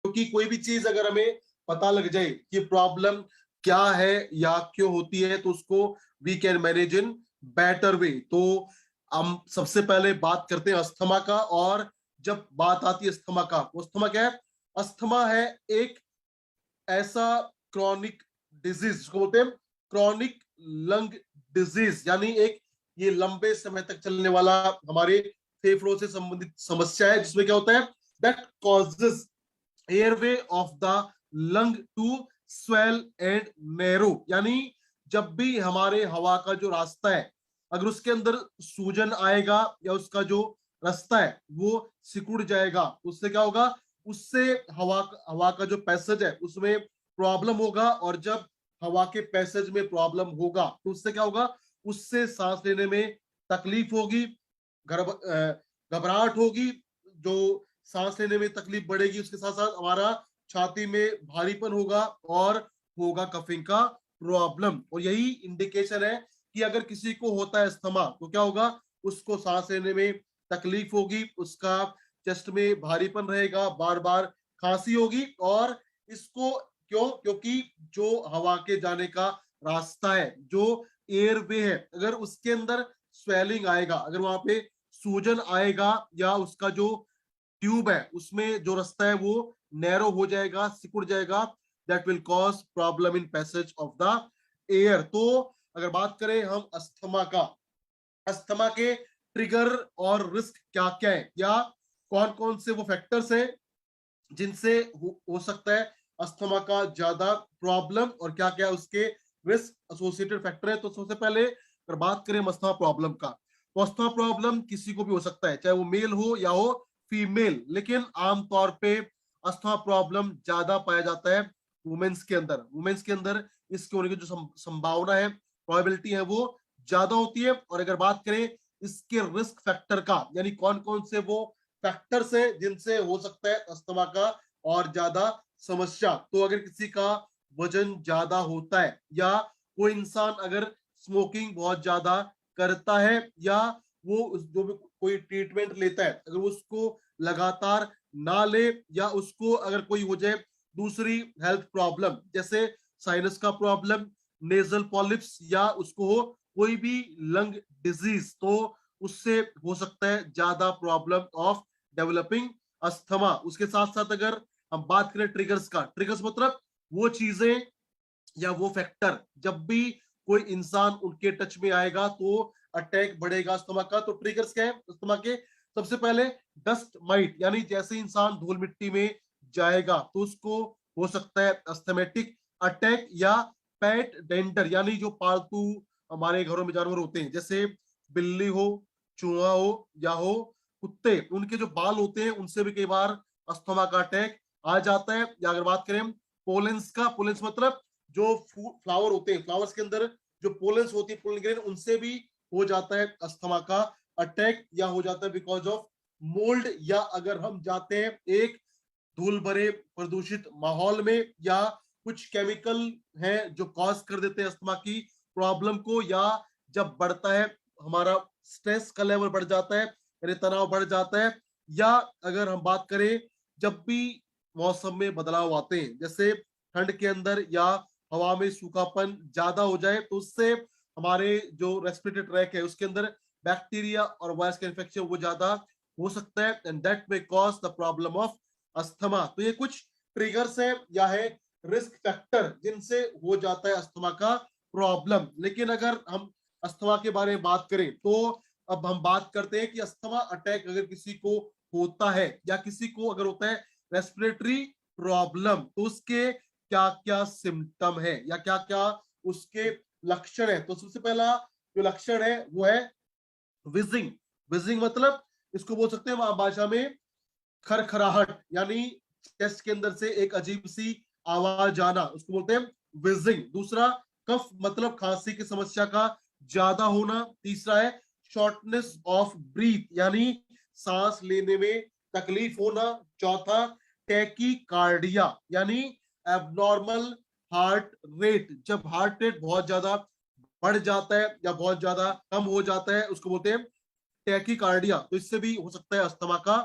क्योंकि कोई भी चीज अगर हमें पता लग जाए कि प्रॉब्लम क्या है या क्यों होती है, तो उसको we can manage in better way. तो हम सबसे पहले बात करते हैं अस्थमा का। और जब बात आती है अस्थमा का, तो अस्थमा क्या है? अस्थमा है एक ऐसा क्रॉनिक डिजीज, जिसको बोलते हैं क्रॉनिक लंग डिजीज, यानी एक ये लंबे समय तक चलने वाला हमारे फेफड़ों से संबंधित समस्या है, जिसमें क्या होता है, that causes airway of the lung to swell and narrow. यानी जब भी हमारे हवा का जो रास्ता है, अगर उसके अंदर सूजन आएगा या उसका जो रास्ता है वो सिकुड़ जाएगा, तो उससे क्या होगा, उससे हवा हवा का जो पैसेज है उसमें प्रॉब्लम होगा। और जब हवा के पैसेज में प्रॉब्लम होगा तो उससे क्या होगा, उससे सांस लेने में तकलीफ होगी, घबराहट होगी, जो सांस लेने में तकलीफ बढ़ेगी, उसके साथ साथ हमारा छाती में भारीपन होगा और होगा कफिंग का प्रॉब्लम। और यही इंडिकेशन है कि अगर किसी को होता है अस्थमा, तो क्या होगा, उसको सांस लेने में तकलीफ होगी, उसका चेस्ट में भारीपन रहेगा, बार बार खांसी होगी। और इसको क्यों? क्योंकि जो हवा के जाने का रास्ता है, जो एयरवे है, अगर उसके अंदर स्वेलिंग आएगा, अगर वहां पे सूजन आएगा या उसका जो ट्यूब है उसमें जो रास्ता है वो नैरो हो जाएगा, सिकुड़ जाएगा, that will cause problem in passage of the air. तो अगर बात करें हम अस्थमा का, अस्थमा के ट्रिगर और रिस्क क्या क्या है, या कौन कौन से वो फैक्टर्स हैं जिनसे हो सकता है अस्थमा का ज्यादा प्रॉब्लम, और क्या क्या उसके रिस्क एसोसिएटेड फैक्टर है। तो सबसे पहले अगर बात करें अस्थमा प्रॉब्लम का, तो अस्थमा प्रॉब्लम किसी को भी हो सकता है, चाहे वो मेल हो या हो फीमेल, लेकिन आमतौर पे अस्थमा प्रॉब्लम ज्यादा पाया जाता है वुमेन्स के अंदर। वुमेन्स के अंदर इसके होने की जो संभावना है, प्रोबेबिलिटी है, वो ज्यादा होती है। और अगर बात करें इसके रिस्क फैक्टर का, यानी कौन कौन से वो फैक्टर्स हैं जिनसे हो सकता है अस्थमा का और ज्यादा समस्या, तो अगर किसी का वजन ज्यादा होता है, या कोई इंसान अगर स्मोकिंग बहुत ज्यादा करता है, या वो जो भी कोई ट्रीटमेंट लेता है अगर उसको लगातार ना ले, या उसको अगर कोई हो जाए दूसरी हेल्थ प्रॉब्लम जैसे साइनस का प्रॉब्लम, नेजल पॉलिप्स, या उसको हो कोई भी लंग डिजीज, तो उससे हो सकता है ज्यादा प्रॉब्लम ऑफ डेवलपिंग अस्थमा। उसके साथ साथ अगर हम बात करें ट्रिगर्स का, ट्रिगर्स मतलब वो चीजें या वो फैक्टर जब भी कोई इंसान उनके टच में आएगा तो अटैक बढ़ेगा अस्थमा का। तो ट्रिगर्स क्या है अस्थमा के? सबसे पहले डस्ट माइट, यानी जैसे इंसान धूल मिट्टी में जाएगा तो उसको हो सकता है अस्थमेटिक अटैक। या पेट डेंटर, यानी जो पालतू हमारे घरों में जानवर होते हैं, जैसे बिल्ली हो, चूहा हो, या हो कुत्ते, उनके जो बाल होते हैं उनसे भी कई बार अस्थमा का अटैक आ जाता है। या अगर बात करें पोलेंस का, पोलेंस मतलब जो फ्लावर होते हैं, फ्लावर्स के अंदर जो पोलेंस होती है, पोलन ग्रेन, उनसे भी हो जाता है अस्थमा का अटैक, या हो जाता है बिकॉज ऑफ मोल्ड। या अगर हम जाते हैं एक धूल भरे प्रदूषित माहौल में, या कुछ केमिकल हैं जो कॉज कर देते हैं अस्थमा की प्रॉब्लम को, या जब बढ़ता है हमारा स्ट्रेस का लेवल बढ़ जाता है, यानी तनाव बढ़ जाता है, या अगर हम बात करें जब भी मौसम में बदलाव आते हैं, जैसे ठंड के अंदर या हवा में सूखापन ज्यादा हो जाए, तो उससे हमारे जो रेस्पिरेटरी ट्रैक है उसके अंदर बैक्टीरिया और वायरस का इन्फेक्शन वो ज्यादा हो सकता है, and that may cause the problem of asthma. तो ये कुछ ट्रिगर्स है या है रिस्क फैक्टर जिनसे हो जाता है अस्थमा का प्रॉब्लम। लेकिन अगर हम अस्थमा के बारे में बात करें, तो अब हम बात करते हैं कि अस्थमा अटैक अगर किसी को होता है, या किसी को अगर होता है रेस्पिरेटरी प्रॉब्लम, तो उसके क्या क्या सिम्टम है या क्या क्या उसके लक्षण है। तो सबसे पहला जो लक्षण है वो है विजिंग। विजिंग मतलब इसको बोल सकते हैं वहां भाषा में खरखराहट, यानी चेस्ट के अंदर से एक अजीब सी आवाज आना, उसको बोलते हैं विजिंग। दूसरा कफ मतलब खांसी की समस्या का ज्यादा होना। तीसरा है शॉर्टनेस ऑफ ब्रीथ, यानी सांस लेने में तकलीफ होना। चौथा टैकीकार्डिया, यानी एबनॉर्मल हार्ट रेट, जब हार्ट रेट बहुत ज्यादा बढ़ जाता है या बहुत ज्यादा कम हो जाता है उसको बोलते हैं टैकीकार्डिया। तो इससे भी हो सकता है अस्थमा का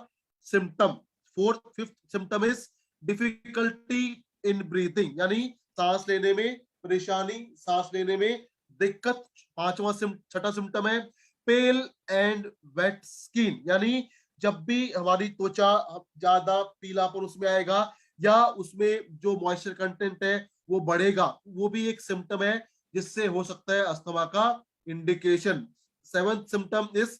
symptom. Fourth fifth symptom is difficulty in breathing, यानी सांस लेने में परेशानी, सांस लेने में दिक्कत। छठा सिम्टम है पेल एंड वेट स्किन, यानी जब भी हमारी त्वचा ज्यादा पीलापन उसमें आएगा या उसमें जो मॉइस्चर कंटेंट है वो बढ़ेगा, वो भी एक सिम्टम है जिससे हो सकता है अस्थमा का indication. Seventh symptom is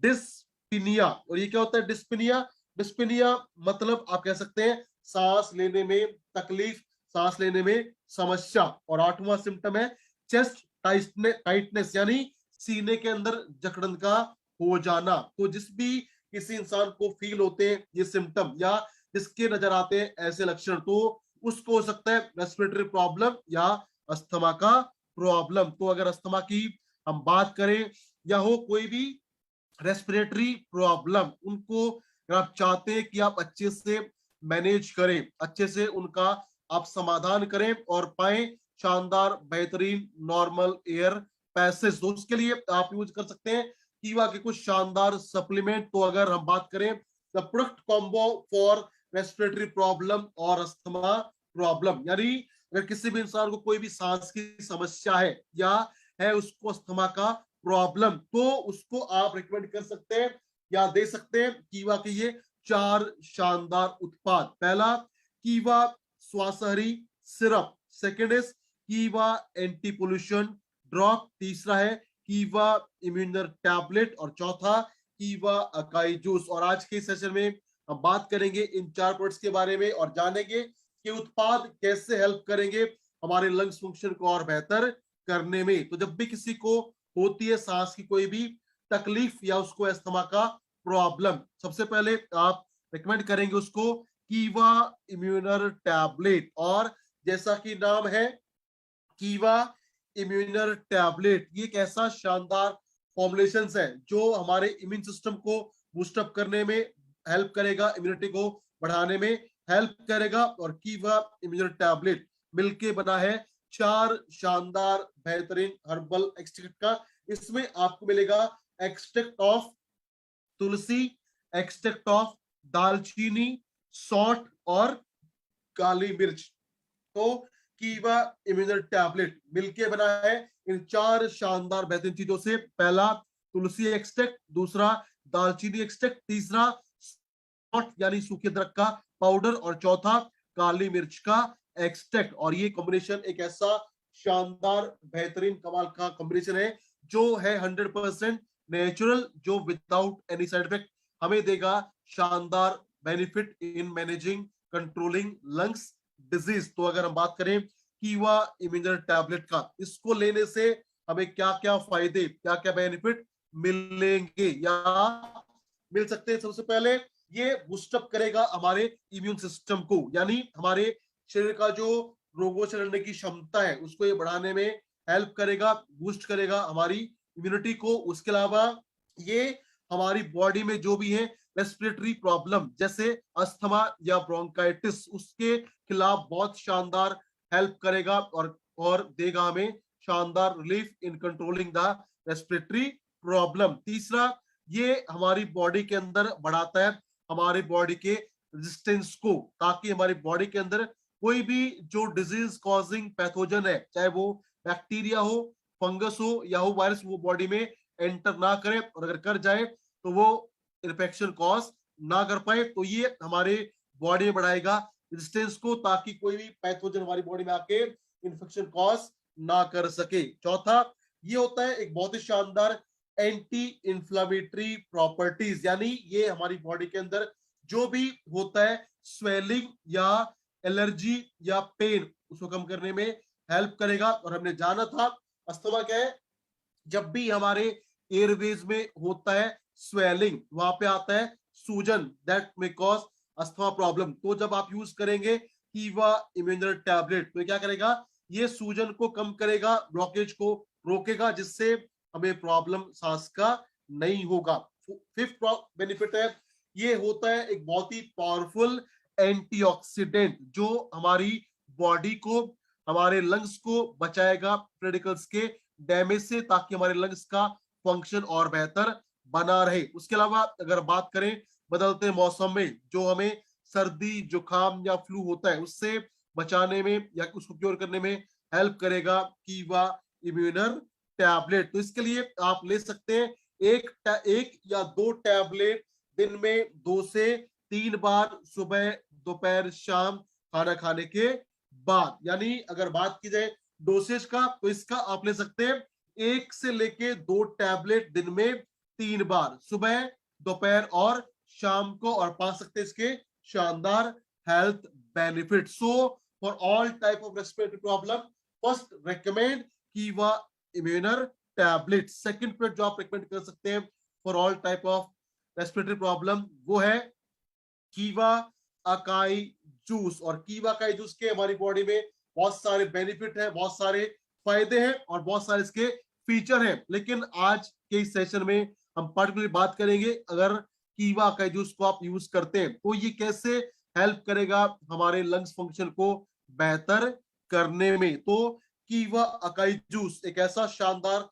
dyspnoea. और ये क्या होता है डिस्पिनिया? डिस्पिनिया मतलब आप कह सकते हैं सांस लेने में तकलीफ, सांस लेने में समस्या। और आठवां सिम्टम है चेस्ट टाइटनेस, यानी सीने के अंदर जकड़न का हो जाना। तो जिस भी किसी इंसान को फील होते हैं ये सिम्टम या जिसके नजर आते हैं ऐसे लक्षण, तो उसको हो सकता है रेस्पिरेटरी प्रॉब्लम या अस्थमा का प्रॉब्लम। तो अगर अस्थमा की हम बात करें या हो कोई भी रेस्पिरेटरी प्रॉब्लम, उनको अगर आप चाहते हैं कि आप अच्छे से मैनेज करें, अच्छे से उनका आप समाधान करें और पाए शानदार बेहतरीन नॉर्मल एयर पैसेज, तो उसके लिए आप यूज कर सकते हैं कीवा के कुछ शानदार सप्लीमेंट। तो अगर हम बात करें the product combo for respiratory problem और अस्थमा प्रॉब्लम, यानी अगर किसी भी इंसान को कोई भी सांस की समस्या है या है उसको अस्थमा का प्रॉब्लम, तो उसको आप रिकमेंड कर सकते हैं या दे सकते हैं कीवा के ये 4 शानदार उत्पाद। पहला कीवा स्वासहरी सिरप, सेकेंड इज कीवा एंटी पोल्यूशन ड्रॉप, तीसरा है कीवा इम्यूनर टैबलेट और चौथा कीवा अकाई जूस। और आज के सेशन में हम बात करेंगे इन 4 प्रोडक्ट्स के बारे में और जानेंगे कि उत्पाद कैसे हेल्प करेंगे हमारे लंग्स फंक्शन को और बेहतर करने में। तो जब भी किसी को होती है सांस की कोई भी तकलीफ या उसको अस्थमा का प्रॉब्लम, सबसे पहले आप रिकमेंड करेंगे उसको कीवा इम्यूनर टैबलेट। और जैसा कि नाम है कीवा इम्यूनर टैबलेट, ये एक ऐसा शानदार फॉर्मुलेशन है जो हमारे इम्यून सिस्टम को बूस्टअप करने में हेल्प करेगा, इम्यूनिटी को बढ़ाने में हेल्प करेगा। और कीवा इम्यूनर टैबलेट मिलके बना है 4 शानदार बेहतरीन हर्बल एक्सट्रैक्ट का। इसमें आपको मिलेगा extract of Tulsi, extract of दालचीनी, सौंठ और काली मिर्च। तो कीवा इम्यूनर टैबलेट मिलके बना है इन 4 शानदार बेहतरीन चीजों से। पहला तुलसी एक्सट्रैक्ट, दूसरा दालचीनी एक्सट्रैक्ट, तीसरा सौंठ यानी सूखे अदरक का पाउडर और चौथा काली मिर्च का एक्सट्रैक्ट। और ये कॉम्बिनेशन एक ऐसा शानदार बेहतरीन कमाल का कॉम्बिनेशन है जो है 100% नेचुरल, जो विदाउट एनी साइड इफेक्ट हमें देगा शानदार benefit in managing controlling lungs disease. तो अगर हम बात करें कीवा इम्यूनर टैबलेट का, इसको लेने से हमें क्या क्या फायदे, क्या क्या बेनिफिट मिलेंगे या मिल सकते हैं। सबसे पहले ये बूस्टअप करेगा हमारे इम्यून सिस्टम को, यानी हमारे शरीर का जो रोगों से लड़ने की क्षमता है उसको ये बढ़ाने में हेल्प करेगा, बूस्ट करेगा हमारी इम्यूनिटी को। उसके अलावा ये हमारी बॉडी में जो भी है रेस्पिरेटरी प्रॉब्लम जैसे अस्थमा या ब्रोंकाइटिस, उसके खिलाफ बहुत शानदार हेल्प करेगा और देगा हमें शानदार relief in controlling the respiratory problem. तीसरा, ये हमारी बॉडी के अंदर बढ़ाता है हमारी बॉडी के रेजिस्टेंस को, ताकि हमारी बॉडी के अंदर कोई भी जो डिजीज कॉजिंग पैथोजन है, चाहे वो बैक्टीरिया हो, फंगस हो या हो वायरस, वो बॉडी में एंटर ना करे, और अगर कर जाए तो वो इन्फेक्शन कॉज ना कर पाए। तो ये हमारे बॉडी में बढ़ाएगा रेजिस्टेंस को, ताकि कोई भी पैथोजन हमारी बॉडी में आके इन्फेक्शन कॉज ना कर सके। चौथा, ये होता है एक बहुत ही शानदार एंटी इंफ्लामेटरी प्रॉपर्टीज, यानी ये हमारी बॉडी के अंदर जो भी होता है स्वेलिंग या एलर्जी या पेन, उसको कम करने में हेल्प करेगा। और हमने जाना था अस्थमा क्या है, जब भी हमारे एयरवेज में होता है स्वेलिंग, वहां पे आता है सूजन, that may cause asthma problem. तो जब आप यूज करेंगे कीवा इम्यूनर टैबलेट, तो क्या करेगा, ये सूजन को कम करेगा, ब्लॉकेज को रोकेगा, जिससे हमें प्रॉब्लम सांस का नहीं होगा। फिफ्थ बेनिफिट है, ये होता है एक बहुत ही पावरफुल एंटीऑक्सीडेंट जो हमारी बॉडी को, हमारे लंग्स को बचाएगा रेडिकल्स के डैमेज से, ताकि हमारे लंग्स का फंक्शन और बेहतर बना रहे। उसके अलावा अगर बात करें बदलते मौसम में जो हमें सर्दी जुकाम या फ्लू होता है उससे बचाने में या उसको क्योर करने में हेल्प करेगा कीवा इम्यूनर टैबलेट। तो इसके लिए आप ले सकते हैं एक या दो टैबलेट दिन में 2 से 3 बार, सुबह दोपहर शाम खाना खाने के बाद। यानी अगर बात की जाए डोसेज का तो इसका आप ले सकते हैं 1 से लेके 2 टैबलेट दिन में 3 बार, सुबह दोपहर और शाम को, और पा सकते हैं इसके शानदार health benefit. So for all type of respiratory problem first recommend कीवा इम्यूनर टैबलेट। सेकंड पे जो आप रेकमेंड कर सकते हैं for all type of respiratory problem वो है कीवा अकाई जूस। और कीवा अकाई जूस के हमारी बॉडी में बहुत सारे बेनिफिट है, बहुत सारे फायदे हैं और बहुत सारे इसके फीचर हैं। लेकिन आज के इस सेशन में हम पर्टिकुलरली बात करेंगे अगर कीवा अकाई जूस को आप यूज करते हैं तो ये कैसे हेल्प करेगा हमारे लंग्स फंक्शन को बेहतर करने में। तो कीवा अकाई जूस एक ऐसा शानदार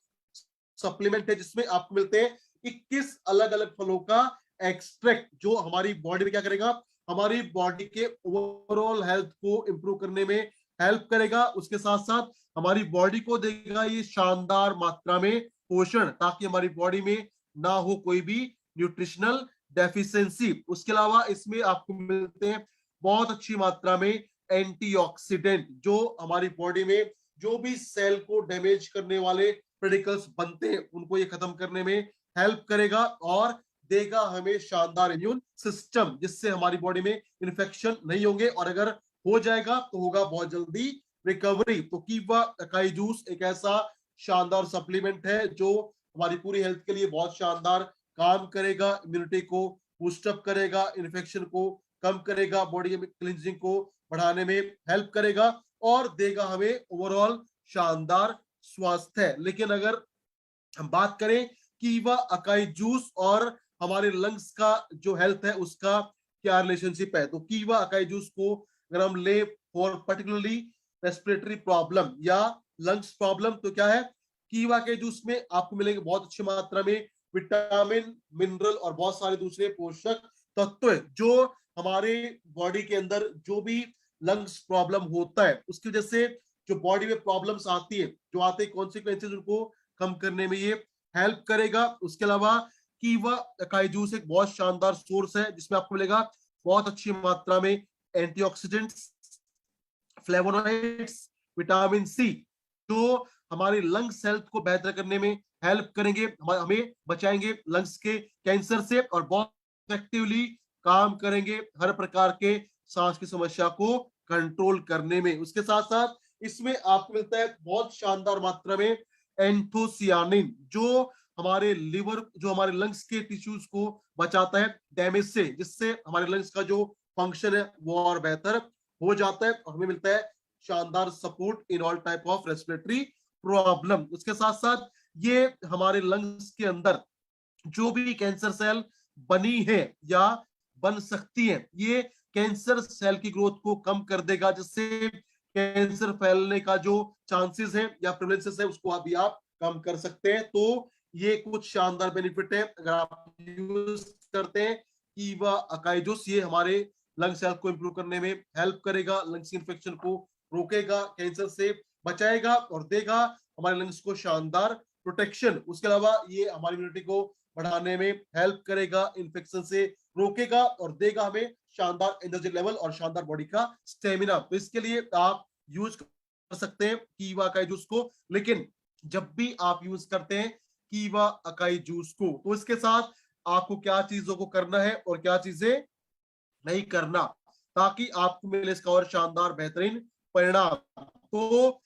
सप्लीमेंट है जिसमें आपको मिलते हैं 21 अलग अलग फलों का एक्सट्रैक्ट, जो हमारी बॉडी में क्या करेगा, हमारी बॉडी के ओवरऑल हेल्थ को इंप्रूव करने में हेल्प करेगा। उसके साथ साथ हमारी बॉडी को देगा ये शानदार मात्रा में पोषण, ताकि हमारी बॉडी में ना हो कोई भी न्यूट्रिशनल डेफिशिएंसी। उसके अलावा इसमें आपको मिलते हैं बहुत अच्छी मात्रा में एंटीऑक्सीडेंट, जो हमारी बॉडी में जो भी सेल को डैमेज करने वाले पेडिकल्स बनते हैं उनको ये खत्म करने में हेल्प करेगा और देगा हमें शानदार इम्यून सिस्टम, जिससे हमारी बॉडी में इन्फेक्शन नहीं होंगे, और अगर हो जाएगा तो होगा बहुत जल्दी रिकवरी। तो कीवा अकाई जूस एक ऐसा शानदार सप्लीमेंट है जो हमारी पूरी हेल्थ के लिए बहुत शानदार काम करेगा, इम्यूनिटी को बूस्टअप करेगा, इन्फेक्शन को कम करेगा, बॉडी में क्लिंजिंग को बढ़ाने में हेल्प करेगा और देगा हमें ओवरऑल शानदार स्वास्थ्य। लेकिन अगर हम बात करें कीवा अकाई जूस और हमारे लंग्स का जो हेल्थ है उसका क्या रिलेशनशिप है, तो कीवा अकाई जूस को अगर हम ले फॉर पर्टिकुलरली रेस्पिरेटरी प्रॉब्लम या लंग्स प्रॉब्लम तो क्या है, कीवा के जूस में आपको मिलेंगे बहुत अच्छी मात्रा में विटामिन, मिनरल और बहुत सारे दूसरे पोषक तत्व जो हमारे बॉडी के अंदर जो भी लंग्स प्रॉब्लम होता है उसकी वजह से जो बॉडी में प्रॉब्लम्स आती है, जो आते हैं कॉन्सिक्वेंसेज, उनको कम करने में ये हेल्प करेगा। उसके अलावा कीवा अकाई जूस एक बहुत शानदार सोर्स है जिसमें आपको मिलेगा बहुत अच्छी मात्रा में एंटीऑक्सीडेंट्स, फ्लेवोनॉइड्स, विटामिन सी, जो हमारे लंग्स हेल्थ को बेहतर करने में हेल्प करेंगे, हमें बचाएंगे लंग्स के कैंसर से और बहुत इफेक्टिवली काम करेंगे हर प्रकार के सांस की समस्या को कंट्रोल करने में। उसके साथ साथ इसमें आपको मिलता है बहुत शानदार मात्रा में एंथोसियानिन, जो हमारे लिवर, जो हमारे लंग्स के टिश्यूज को बचाता है डैमेज से, जिससे हमारे लंग्स का जो फंक्शन है वो और बेहतर हो जाता है और हमें मिलता है शानदार support in all type of respiratory problem. उसके साथ साथ ये हमारे लंग्स के अंदर जो भी कैंसर सेल बनी है या बन सकती है, ये कैंसर सेल की ग्रोथ को कम कर देगा, जिससे कैंसर फैलने का जो चांसेस है या प्रेवलेंसेस है उसको अभी आप कम कर सकते हैं। तो ये कुछ शानदार बेनिफिट है अगर आप यूज करते हैं कीवा अकाई जूस। ये हमारे लंग्स हेल्थ को इंप्रूव करने में हेल्प करेगा, लंग्स इन्फेक्शन को रोकेगा, कैंसर से बचाएगा और देगा हमारे लंग्स को शानदार प्रोटेक्शन। उसके अलावा ये हमारी इम्यूनिटी को बढ़ाने में हेल्प करेगा, इन्फेक्शन से रोकेगा और देगा हमें शानदार एनर्जी लेवल और शानदार बॉडी का स्टेमिना। तो इसके लिए आप यूज कर सकते हैं कीवा अकाई जूस को। लेकिन जब भी आप यूज करते हैं कीवा अकाई जूस को तो इसके साथ आपको क्या चीजों को करना है और क्या चीजें नहीं करना, ताकि आपको मिले इसका और शानदार बेहतरीन परिणाम। तो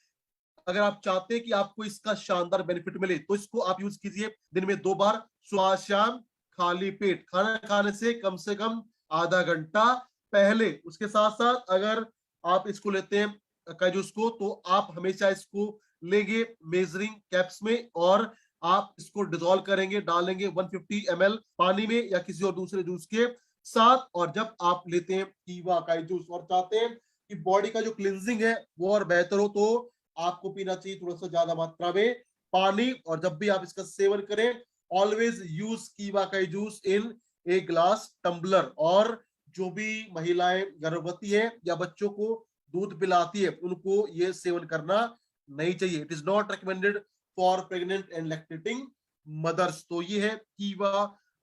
अगर आप चाहते हैं कि आपको इसका शानदार बेनिफिट मिले तो इसको आप यूज कीजिए दिन में 2 बार, सुबह शाम, खाली पेट, खाना खाने से कम आधा घंटा पहले। उसके साथ साथ अगर आप इसको लेते हैं अकाई जूस को तो आप हमेशा इसको लेंगे मेजरिंग कैप्स में और आप इसको डिसॉल्व करेंगे, डालेंगे 150 ml पानी में या किसी और दूसरे जूस के साथ। और जब आप लेते हैं कीवा अकाई जूस और चाहते हैं कि बॉडी का जो क्लिनजिंग है वो और बेहतर हो तो आपको पीना चाहिए थोड़ा सा ज्यादा मात्रा में पानी। और जब भी आप इसका सेवन करें always use Kiva acai juice in a glass tumbler. और जो भी महिलाएं गर्भवती है या बच्चों को दूध पिलाती है उनको ये सेवन करना नहीं चाहिए। It is not recommended for pregnant and lactating mothers. तो ये है कीवा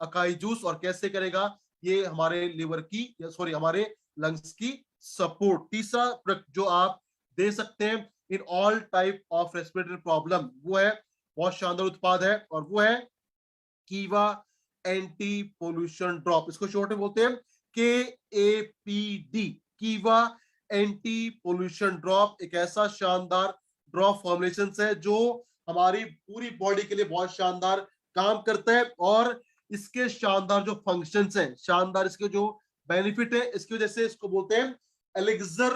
अकाई जूस। और कैसे करेगा ये हमारे लिवर की सॉरी हमारे लंग्स की सपोर्ट। तीसरा प्रोडक्ट जो आप दे सकते हैं in all type of respiratory problem, वो है बहुत शानदार उत्पाद है और वो है कीवा एंटी पोल्यूशन ड्रॉप। इसको शॉर्ट में बोलते हैं के ए पी डी, कीवा एंटी पोल्यूशन ड्रॉप। एक ऐसा शानदार ड्रॉप फॉर्मुलेशन है जो हमारी पूरी बॉडी के लिए बहुत शानदार काम करता है। और इसके शानदार जो फंक्शंस हैं, शानदार इसके जो बेनिफिट है, इसकी वजह से इसको बोलते हैं एलिक्सर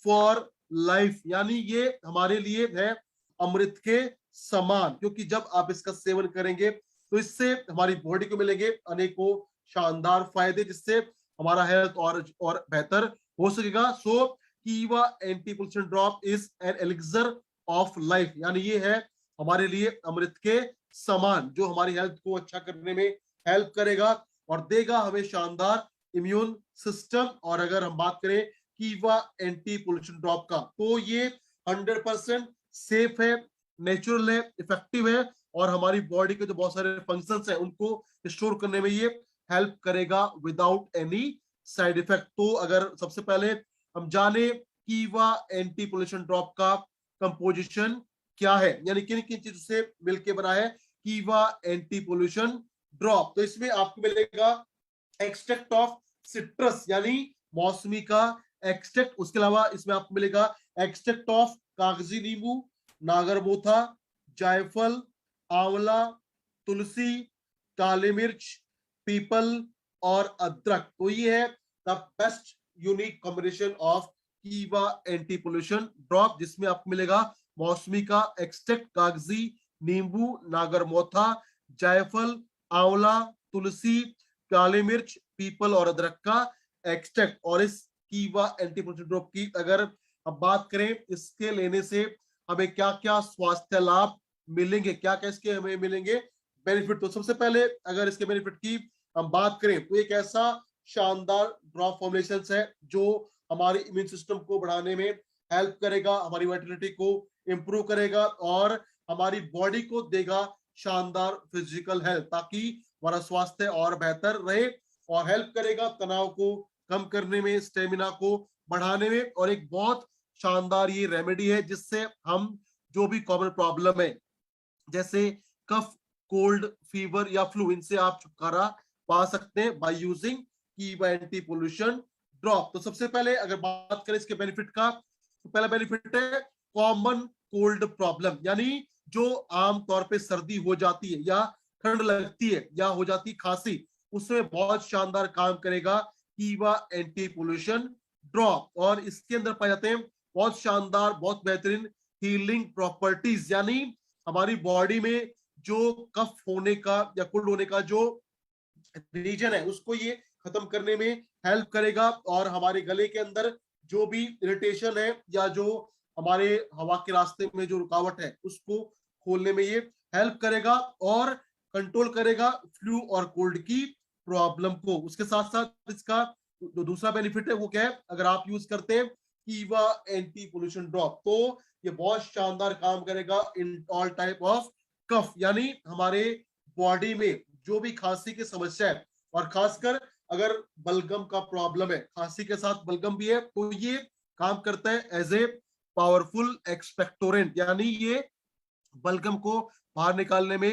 फॉर लाइफ, यानी ये हमारे लिए है अमृत के समान। क्योंकि जब आप इसका सेवन करेंगे तो इससे हमारी बॉडी को मिलेंगे अनेकों शानदार फायदे, जिससे हमारा हेल्थ और बेहतर हो सकेगा। सो कीवा anti pollution drop is an elixir of life, यानी ये है हमारे लिए अमृत के समान जो हमारी हेल्थ को अच्छा करने में हेल्प करेगा और देगा हमें शानदार इम्यून सिस्टम। और अगर हम बात करें कीवा एंटी पोल्यूशन ड्रॉप का, तो ये 100% सेफ है, नेचुरल है, इफेक्टिव है और हमारी बॉडी के जो बहुत सारे फंक्शंस हैं उनको स्टोर करने में ये हेल्प करेगा विदाउट एनी साइड इफेक्ट। तो अगर सबसे पहले हम जाने कीवा एंटी पोल्यूशन ड्रॉप का कंपोजिशन क्या है, यानी किन किन चीजों से मिलकर बना है कीवा एंटी पोल्यूशन ड्रॉप। तो इसमें आपको मिलेगा एक्सट्रैक्ट ऑफ सिट्रस यानी मौसमी का एक्सट्रैक्ट। उसके अलावा इसमें आपको मिलेगा एक्सट्रैक्ट ऑफ कागजी नींबू, नागरमोथा, जायफल, आंवला, तुलसी, काली मिर्च, पीपल और अदरक। तो ये है the best unique combination of कीवा एंटी पोल्यूशन ड्रॉप, जिसमें आपको मिलेगा मौसमी का एक्सट्रैक्ट, कागजी नींबू, नागरमोथा, जायफल, आंवला, तुलसी, काली मिर्च, पीपल और अदरक का एक्सट्रैक्ट। और इस कीवा एंटी पोल्यूशन ड्रॉप की अगर अब बात करें इसके लेने से हमें क्या क्या स्वास्थ्य लाभ मिलेंगे, क्या क्या इसके हमें मिलेंगे बेनिफिट। तो सबसे पहले अगर इसके बेनिफिट की हम बात करें तो एक ऐसा शानदार ड्रॉप फॉर्मुलेशन है जो हमारे इम्यून सिस्टम को बढ़ाने में हेल्प करेगा, हमारी वाइटलिटी को इंप्रूव करेगा और हमारी बॉडी को देगा शानदार फिजिकल हेल्थ, ताकि हमारा स्वास्थ्य और बेहतर रहे और हेल्प करेगा तनाव को कम करने में, स्टेमिना को बढ़ाने में। और एक बहुत शानदार ये रेमेडी है जिससे हम जो भी कॉमन प्रॉब्लम है जैसे कफ, कोल्ड, फीवर या फ्लू, इनसे आप छुटकारा पा सकते हैं बाय यूजिंग कीवा एंटी पोल्यूशन ड्रॉप। तो सबसे पहले अगर बात करें इसके बेनिफिट का, तो पहला बेनिफिट है कॉमन कोल्ड प्रॉब्लम, यानी जो आम तौर पे सर्दी हो जाती है या ठंड लगती है या हो जाती खांसी, उसमें बहुत शानदार काम करेगा कीवा एंटी पोल्यूशन ड्रॉप। और इसके अंदर पाए जाते हैं बहुत शानदार, बहुत बेहतरीन हीलिंग प्रॉपर्टीज, यानी हमारी बॉडी में जो कफ होने का या कोल्ड होने का जो रीजन है उसको ये खत्म करने में हेल्प करेगा और हमारे गले के अंदर जो भी इरिटेशन है या जो हमारे हवा के रास्ते में जो रुकावट है उसको खोलने में ये हेल्प करेगा और कंट्रोल करेगा फ्लू और कोल्ड की प्रॉब्लम को। उसके साथ साथ इसका जो दूसरा बेनिफिट है वो क्या है, अगर आप यूज करते हैं कीवा एंटी पोल्यूशन ड्रॉप तो ये बहुत शानदार काम करेगा in all type of cough, यानी हमारे बॉडी में जो भी खांसी की समस्या है और खासकर अगर बलगम का प्रॉब्लम है, खांसी के साथ बलगम भी है, तो ये काम करता है एज ए पावरफुल एक्सपेक्टोरेंट, यानी ये बलगम को बाहर निकालने में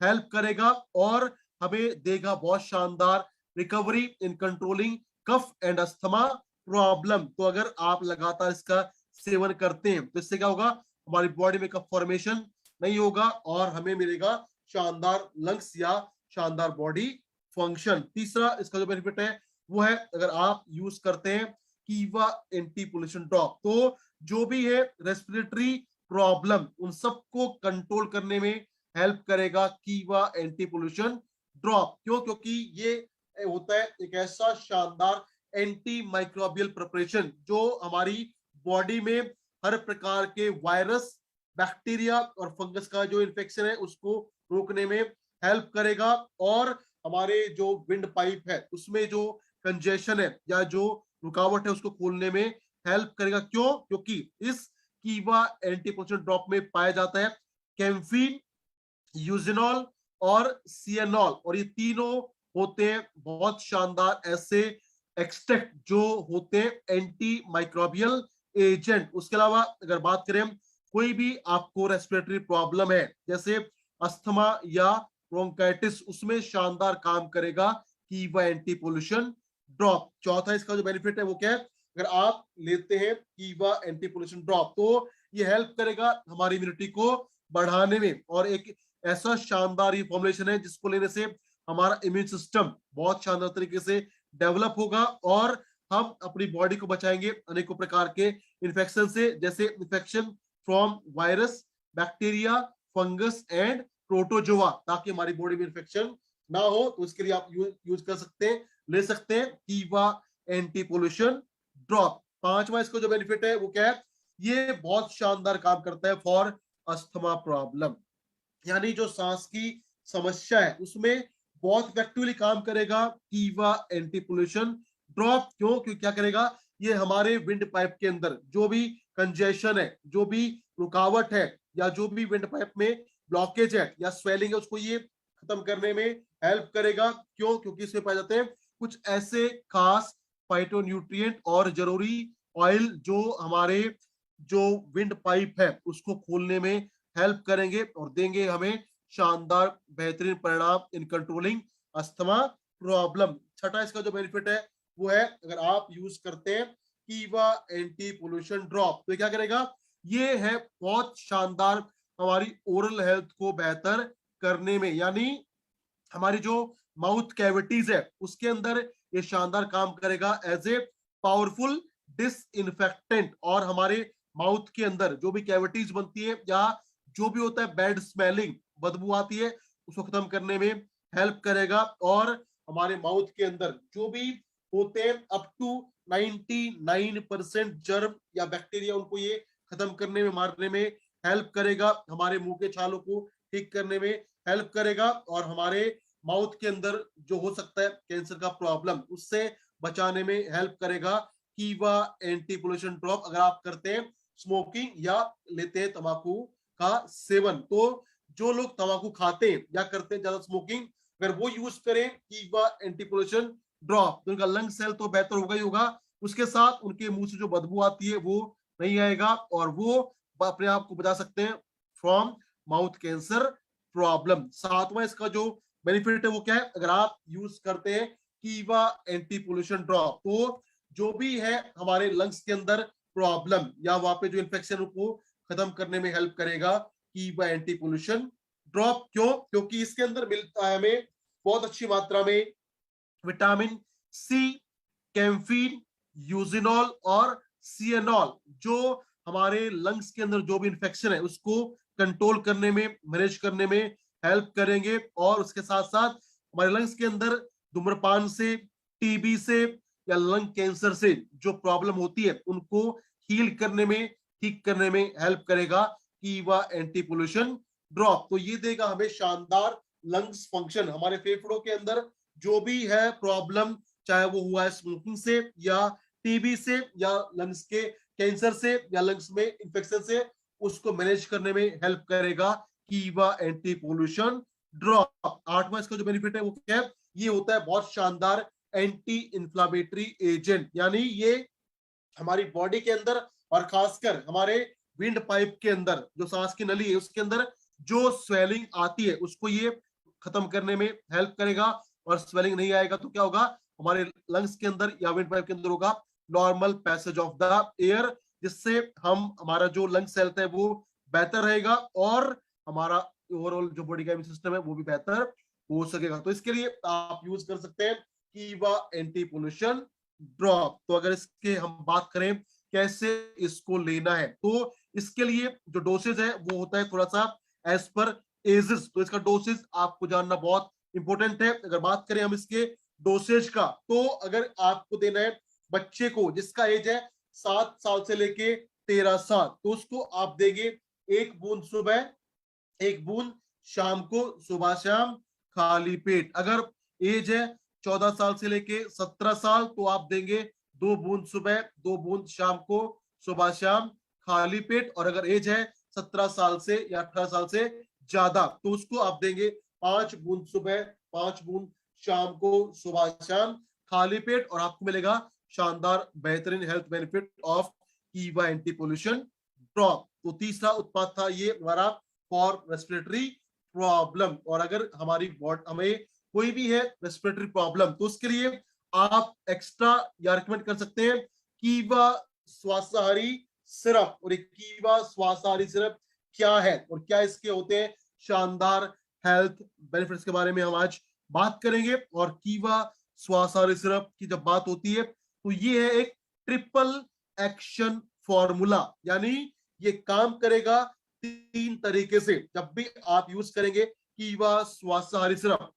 हेल्प करेगा और हमें देगा बहुत शानदार recovery in controlling cough and asthma problem. तो अगर आप लगातार इसका सेवन करते हैं तो इससे क्या होगा, हमारी बॉडी में कफ फॉर्मेशन नहीं होगा और हमें मिलेगा शानदार लंग्स या शानदार बॉडी फंक्शन। तीसरा इसका जो बेनिफिट है वो है अगर आप यूज करते हैं कीवा एंटी पोल्यूशन ड्रॉप तो जो भी है रेस्पिरेटरी प्रॉब्लम उन सबको कंट्रोल करने में हेल्प करेगा कीवा एंटी पोल्यूशन ड्रॉप। क्यों? क्योंकि ये होता है एक ऐसा शानदार एंटी माइक्रोबियल प्रिपरेशन जो हमारी बॉडी में हर प्रकार के वायरस, बैक्टीरिया और फंगस का जो इन्फेक्शन है उसको रोकने में हेल्प करेगा और हमारे जो विंड पाइप है उसमें जो कंजेशन है या जो रुकावट है उसको खोलने में हेल्प करेगा। क्यों? क्योंकि इस कीवा एंटीपोलिशन ड्रॉप में पाया जाता है कैम्फीन, यूजिनॉल और सियानॉल, और ये तीनों होते हैं बहुत शानदार ऐसे एक्सट्रैक्ट जो होते हैं एंटी माइक्रोबियल एजेंट। उसके अलावा अगर बात करें कोई भी आपको रेस्पिरेटरी प्रॉब्लम है जैसे अस्थमा या ब्रोंकाइटिस, उसमें शानदार काम करेगा कीवा एंटी पोल्यूशन ड्रॉप। चौथा इसका जो बेनिफिट है वो क्या है? अगर आप लेते हैं कीवा एंटी पोल्यूशन ड्रॉप तो ये हेल्प करेगा हमारी इम्यूनिटी को बढ़ाने में, और एक ऐसा शानदार ये फॉर्मुलेशन है जिसको लेने से हमारा इम्यून सिस्टम बहुत शानदार तरीके से डेवलप होगा और हम अपनी बॉडी को बचाएंगे अनेकों प्रकार के इन्फेक्शन से, जैसे infection from virus, bacteria, fungus and protozoa, ताकि हमारी बॉडी में इन्फेक्शन ना हो। तो इसके लिए आप यूज कर सकते हैं, ले सकते हैं कीवा एंटी पोल्यूशन ड्रॉप। पांचवा इसका जो बेनिफिट है वो क्या है? ये बहुत शानदार काम करता है फॉर अस्थमा प्रॉब्लम, यानी जो सांस की समस्या है उसमें बहुत इफेक्टिवली काम करेगा कीवा एंटी पोल्यूशन ड्रॉप। क्यों? क्यों क्या करेगा? ये हमारे विंड पाइप के अंदर जो भी कंजेशन है, जो भी रुकावट है या जो भी विंड पाइप में ब्लॉकेज है या स्वेलिंग है, उसको ये खत्म करने में हेल्प करेगा। क्यों? क्योंकि इसमें पाए जाते हैं कुछ ऐसे खास फाइटोन्यूट्रिएंट और जरूरी ऑयल जो हमारे जो विंड पाइप है उसको खोलने में हेल्प करेंगे और देंगे हमें शानदार बेहतरीन परिणाम इन कंट्रोलिंग अस्थमा प्रॉब्लम। छठा इसका जो बेनिफिट है वो है अगर आप यूज करते हैं कीवा एंटी पोल्यूशन ड्रॉप तो क्या करेगा? ये है बहुत शानदार हमारी ओरल हेल्थ को बेहतर करने में, यानी हमारी जो माउथ कैविटीज है उसके अंदर ये शानदार काम करेगा एज ए पावरफुल डिसइंफेक्टेंट, और हमारे माउथ के अंदर जो भी कैविटीज बनती है या जो भी होता है बैड स्मेलिंग, बदबू आती है, उसको खत्म करने में हेल्प करेगा। और हमारे माउथ के अंदर जो भी होते हैं अप टू 99% जर्म या बैक्टीरिया, उनको ये खत्म करने में, मारने में हेल्प करेगा। हमारे मुंह के छालों को ठीक करने में हेल्प करेगा और हमारे माउथ के अंदर जो हो सकता है कैंसर का प्रॉब्लम उससे बचाने में हेल्प करेगा कीवा एंटी पोल्यूशन ड्रॉप। अगर आप करते हैं स्मोकिंग या लेते हैं तंबाकू का सेवन, तो जो लोग तंबाकू खाते हैं या करते हैं ज्यादा स्मोकिंग, अगर वो यूज करें कीवा एंटी पोल्यूशन ड्रॉप तो उनका लंग सेल तो बेहतर होगा ही होगा, उसके साथ उनके मुंह से जो बदबू आती है वो नहीं आएगा और वो अपने आप को बचा सकते हैं फ्रॉम माउथ कैंसर प्रॉब्लम। सातवां इसका जो बेनिफिट है वो क्या है? अगर आप यूज करते हैं कीवा एंटी पोल्यूशन ड्रॉप तो जो भी है हमारे लंग्स के अंदर प्रॉब्लम या वहां पे जो इन्फेक्शन को खत्म करने में हेल्प करेगा कीवा एंटी पोल्यूशन ड्रॉप। क्यों? क्योंकि इसके अंदर मिलता है हमें बहुत अच्छी मात्रा में विटामिन सी, कैम्फीन, यूजिनॉल और सियानॉल, जो हमारे लंग्स के अंदर जो भी इन्फेक्शन है उसको कंट्रोल करने में, मैनेज करने में हेल्प करेंगे। और उसके साथ साथ हमारे लंग्स के अंदर धूम्रपान से, टीबी से या लंग कैंसर से जो प्रॉब्लम होती है उनको हील करने में, ठीक करने में हेल्प करेगा कीवा एंटी पोल्यूशन ड्रॉप। तो ये देगा हमें शानदार लंग्स फंक्शन। हमारे फेफड़ों के अंदर जो भी है प्रॉब्लम, चाहे वो हुआ है स्मोकिंग से या टीबी से या लंग्स के कैंसर से या लंग्स में इंफेक्शन से, उसको मैनेज करने में हेल्प करेगा कीवा एंटी पोल्यूशन ड्रॉप। आठवां इसका जो बेनिफिट है वो क्या है? ये होता है बहुत शानदार एंटी इंफ्लामेटरी एजेंट, यानी ये हमारी बॉडी के अंदर और खासकर हमारे विंड पाइप के अंदर जो सांस की नली है उसके अंदर जो स्वेलिंग आती है उसको ये खत्म करने में हेल्प करेगा। और स्वेलिंग नहीं आएगा तो क्या होगा? हमारे लंग्स के अंदर या विंड पाइप के अंदर होगा normal passage of the air, जिससे हम हमारा जो लंग्स हेल्थ है वो बेहतर रहेगा और हमारा ओवरऑल जो बॉडी का इम्यून सिस्टम है वो भी बेहतर हो सकेगा। तो इसके लिए आप यूज कर सकते हैं कीवा एंटी पोल्यूशन ड्रॉप। तो अगर इसके हम बात करें कैसे इसको लेना है, तो इसके लिए जो डोसेज है वो होता है थोड़ा सा एज पर एजेस, तो इसका डोसेज आपको जानना बहुत इंपॉर्टेंट है। अगर बात करें हम इसके डोसेज का, तो अगर आपको देना है बच्चे को जिसका एज है 7 साल से लेके 13 साल, तो उसको आप देंगे 1 बूंद सुबह, 1 बूंद शाम को, सुबह शाम खाली पेट। अगर एज है 14 साल से लेके 17 साल, तो आप देंगे 2 बूंद सुबह, 2 बूंद शाम को, सुबह शाम खाली पेट। और अगर एज है 17 साल से या 18 साल से ज्यादा, तो उसको आप देंगे 5 बूंद सुबह, 5 बूंद शाम को, सुबह शाम खाली पेट, और आपको मिलेगा शानदार बेहतरीन हेल्थ बेनिफिट ऑफ कीवा एंटी पोल्यूशन ड्रॉप। तो तीसरा उत्पाद था ये हमारा फॉर रेस्पिरेटरी प्रॉब्लम। और अगर हमारी बॉडी हमें कोई भी है रेस्पिरेटरी प्रॉब्लम, तो उसके लिए आप एक्स्ट्रा या रिकमेंड कर सकते हैं कीवा स्वास्थ्यहारी सिरप। और एक कीवा स्वास्थ्यहारी सिरप क्या है और क्या इसके होते हैं शानदार हेल्थ बेनिफिट्स के बारे में हम आज बात करेंगे। और कीवा स्वास्थ्यहारी सिरप की जब बात होती है, तो ये है एक ट्रिपल एक्शन फॉर्मूला, यानी ये काम करेगा 3 तरीके से। जब भी आप यूज करेंगे कीवा स्वास्थ्यहारी सिरप,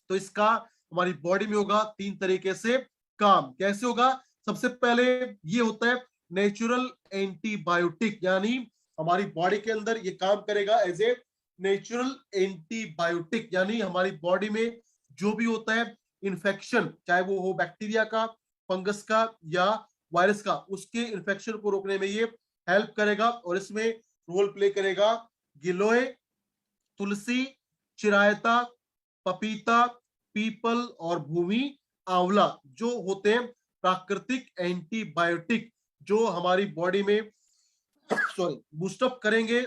तो इसका हमारी बॉडी में होगा 3 तरीके से काम। कैसे होगा? सबसे पहले ये होता है नेचुरल एंटीबायोटिक, यानी हमारी बॉडी के अंदर ये काम करेगा एज ए नेचुरल एंटीबायोटिक, यानी हमारी बॉडी में जो भी होता है इन्फेक्शन, चाहे वो हो बैक्टीरिया का, फंगस का या वायरस का, उसके इन्फेक्शन को रोकने में ये हेल्प करेगा। और इसमें रोल प्ले करेगा गिलोय, तुलसी, चिरायता, पपीता, पीपल और भूमि आंवला, जो होते हैं प्राकृतिक एंटीबायोटिक, जो हमारी बॉडी में सॉरी बूस्टअप करेंगे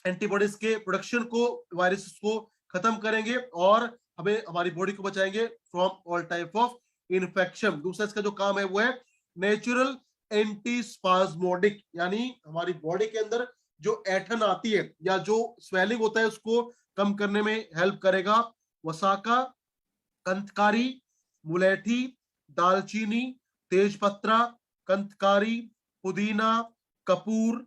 एंटीबॉडीज के प्रोडक्शन को, वायरस को खत्म करेंगे और हमें हमारी बॉडी को बचाएंगे from all type of infection. दूसरा इसका जो काम है वो है नेचुरल एंटी स्पाज्मोडिक, यानी हमारी बॉडी के अंदर जो ऐठन आती है या जो स्वेलिंग होता है उसको कम करने में हेल्प करेगा। वसाका, कंथकारी, मुलेठी, दालचीनी, तेजपत्रा, कंथकारी, पुदीना, कपूर,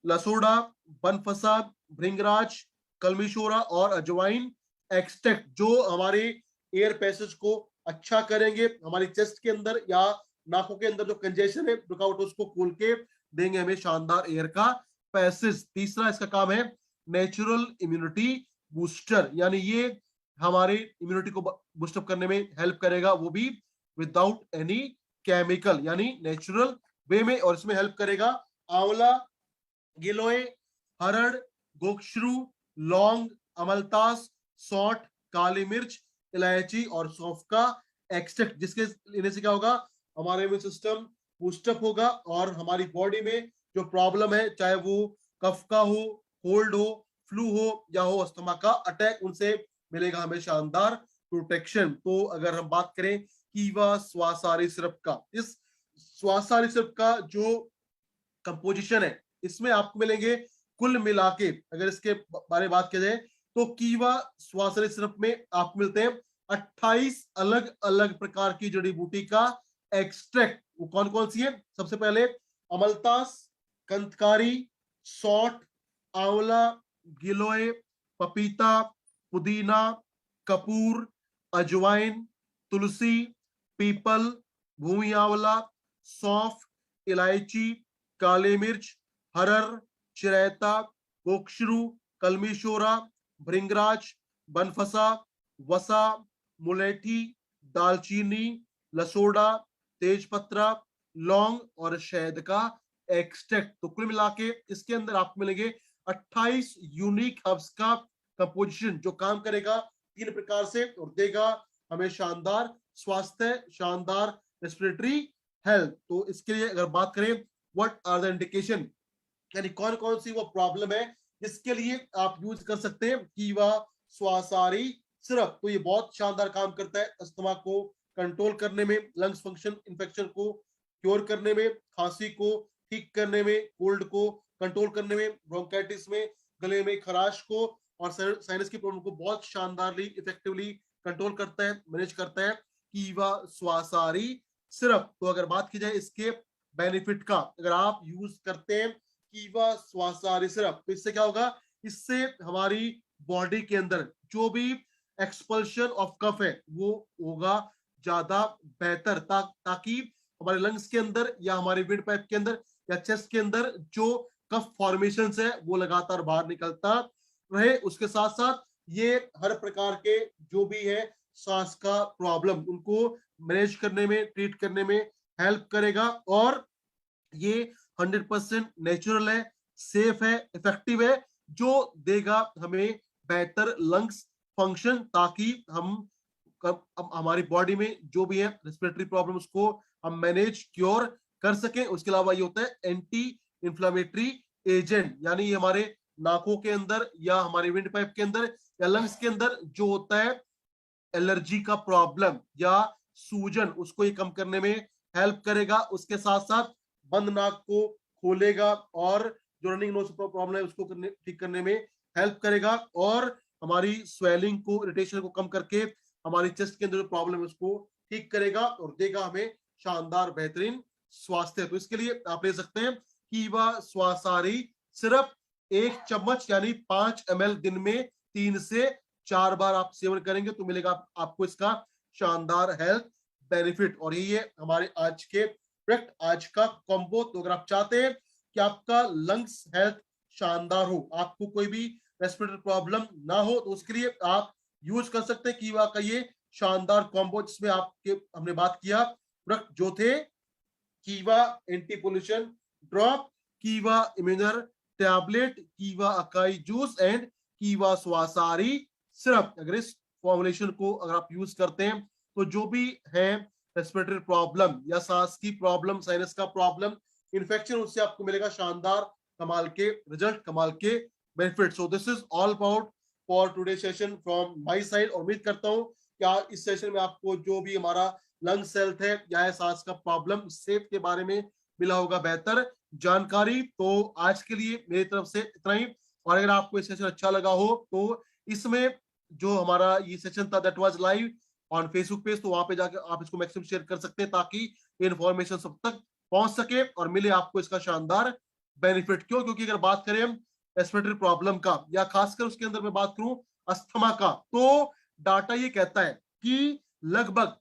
लसोड़ा, बनफसा, भृंगराज, कलमीशोरा और अजवाइन एक्सट्रैक्ट, जो हमारे एयर पैसेज को अच्छा करेंगे, हमारी चेस्ट के अंदर या नाकों के अंदर जो कंजेशन है, रुकावट, उसको खोल के देंगे हमें शानदार एयर का पैसेज। तीसरा इसका काम है नेचुरल इम्यूनिटी बूस्टर, यानी ये हमारी इम्यूनिटी को बूस्टअप करने में हेल्प करेगा, वो भी विदाउट एनी केमिकल, यानी नेचुरल वे में। और इसमें हेल्प करेगा आंवला, गिलोय, हरड़, गोक्षरू, लौंग, अमलतास, सौंठ, काली मिर्च, इलायची और सौंफ का एक्सट्रैक्ट, जिसके लेने से क्या होगा, हमारे इम्यून सिस्टम बूस्टअप होगा और हमारी बॉडी में जो प्रॉब्लम है, चाहे वो कफ का हो, कोल्ड हो, फ्लू हो या हो अस्थमा का अटैक, उनसे मिलेगा हमें शानदार प्रोटेक्शन। तो अगर हम बात करें कीवा स्वासारी सिरप का, इस स्वासारी सिरप का जो कंपोजिशन है, इसमें आपको मिलेंगे कुल मिला के, अगर इसके बारे में बात की जाए, तो कीवा स्वासारी सिरप में आपको मिलते हैं 28 अलग अलग प्रकार की जड़ी बूटी का एक्सट्रैक्ट। वो कौन कौन सी है? सबसे पहले अमलतास, कंथकारी, सौंठ, आंवला, गिलोय, पपीता, पुदीना, कपूर, अजवाइन, तुलसी, पीपल, भूमि आंवला, सौंफ, इलायची, काली मिर्च, हरर, चिरैता, गोक्षरू, कलमीशोरा, भृंगराज, बनफसा, वसा, मुलेठी, दालचीनी, लसोड़ा, तेजपत्रा, लौंग और शहद का एक्सट्रैक्ट। तो कुल मिला के इसके अंदर आपको मिलेंगे 28 यूनिक हर्ब्स का कंपोजिशन, जो काम करेगा 3 प्रकार से और देगा हमें शानदार स्वास्थ्य, शानदार रेस्पिरेटरी हेल्थ। तो इसके लिए अगर बात करें व्हाट आर द इंडिकेशन, यानी कौन कौन सी वो प्रॉब्लम है जिसके लिए आप यूज कर सकते हैं कीवा स्वासारी सिरप। तो ये बहुत शानदार काम करता है अस्थमा को कंट्रोल करने में, लंग्स फंक्शन इन्फेक्शन को क्योर करने में, खांसी को ठीक करने में, कोल्ड को कंट्रोल करने में, ब्रोंकाइटिस में, गले में खराश को और साइनस की प्रॉब्लम को बहुत शानदारली इफेक्टिवली कंट्रोल करता है, मैनेज करता है कीवा स्वासारी सिरप। तो अगर बात की जाए इसके बेनिफिट का, अगर आप यूज करते हैं कीवा स्वासारी सिरप, तो इससे क्या होगा, इससे हमारी बॉडी के अंदर जो भी एक्सपल्शन ऑफ कफ है वो होगा ज्यादा बेहतर, ताकि हमारे लंग्स के अंदर या हमारे विंड पाइप के अंदर या चेस्ट के अंदर जो कफ फॉर्मेशन है वो लगातार बाहर निकलता रहे। उसके साथ साथ ये हर प्रकार के जो भी है सांस का प्रॉब्लम उनको मैनेज करने में, ट्रीट करने में हेल्प करेगा। और ये 100% नेचुरल है, सेफ है, इफेक्टिव है, जो देगा हमें बेहतर लंग्स फंक्शन, ताकि हमारी बॉडी में जो भी है रेस्पिरेटरी प्रॉब्लम उसको हम मैनेज क्योर कर सकें। उसके अलावा ये होता है एंटी इंफ्लेमेटरी एजेंट, यानी ये हमारे नाकों के अंदर या हमारे विंड पाइप के अंदर या लंग्स के अंदर जो होता है एलर्जी का प्रॉब्लम या सूजन, उसको ये कम करने में हेल्प करेगा। उसके साथ साथ बंद नाक को खोलेगा और जो रनिंग नोज प्रॉब्लम है उसको ठीक करने में हेल्प करेगा। और हमारी स्वेलिंग को, इरिटेशन को कम करके हमारी चेस्ट के अंदर जो प्रॉब्लम है उसको ठीक करेगा और देगा हमें शानदार बेहतरीन स्वास्थ्य। तो इसके लिए आप ले सकते हैं कीवा स्वासारी, सिर्फ 1 चम्मच यानी 5 ml दिन में 3 से 4 बार आप सेवन करेंगे तो मिलेगा आपको इसका शानदार हेल्थ बेनिफिट। और यही है हमारे आज के प्रोडक्ट, आज का कॉम्बो। तो अगर आप चाहते हैं कि आपका लंग्स हेल्थ शानदार हो, आपको कोई भी रेस्पिरेटरी प्रॉब्लम ना हो, तो उसके लिए आप यूज कर सकते हैं कीवा का ये शानदार कॉम्बो, जिसमें आपके हमने बात किया प्रोडक्ट जो थे कीवा एंटी पोल्यूशन ड्रॉप, कीवा इम्यूनर टैबलेट, कीवा अकाई जूस एंड कीवा स्वासारी सिरप। अगर इस फॉर्मुलेशन को अगर आप यूज करते हैं तो जो भी है रेस्पिरेटरी प्रॉब्लम या सांस की प्रॉब्लम, साइनस का प्रॉब्लम, इन्फेक्शन, उससे आपको मिलेगा शानदार कमाल के रिजल्ट, कमाल के benefit. So this is all about for today session from my side. उम्मीद करता हूं क्या इस सेशन में आपको जो भी हमारा लंग्स हेल्थ है या सांस का प्रॉब्लम, सेफ के बारे में मिला होगा बेहतर जानकारी। तो आज के लिए मेरी तरफ से इतना ही। और अगर आपको ये सेशन अच्छा लगा हो तो इसमें जो हमारा ये सेशन था that was live on Facebook page, तो वहां पे जाकर आप इसको मैक्सिमम शेयर कर सकते हैं ताकि इन्फॉर्मेशन सब तक पहुंच सके और मिले आपको इसका शानदार बेनिफिट। क्यों? क्योंकि अगर बात करें हम रेस्पिरेटरी प्रॉब्लम का या खासकर उसके अंदर मैं बात करूं अस्थमा का, तो डाटा ये कहता है कि लगभग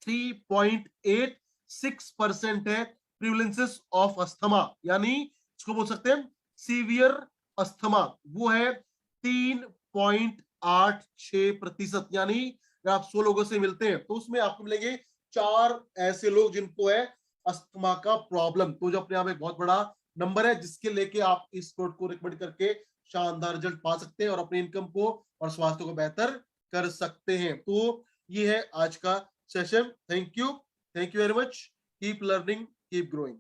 3.86% है प्रिवलेंसेस ऑफ अस्थमा, यानी इसको बोल सकते हैं सीवियर अस्थमा, वो है 3.86%। यानी अगर आप 100 लोगों से मिलते हैं तो उसमें आपको मिलेंगे 4 ऐसे लोग जिनको है अस्थमा का प्रॉब्लम। तो जो अपने आप एक बहुत बड़ा नंबर है जिसके लेके आप इस प्रोडक्ट को रिकमेंड करके शानदार रिजल्ट पा सकते हैं और अपने इनकम को और स्वास्थ्य को बेहतर कर सकते हैं। तो ये है आज का session. Thank you very much. Keep learning, keep growing.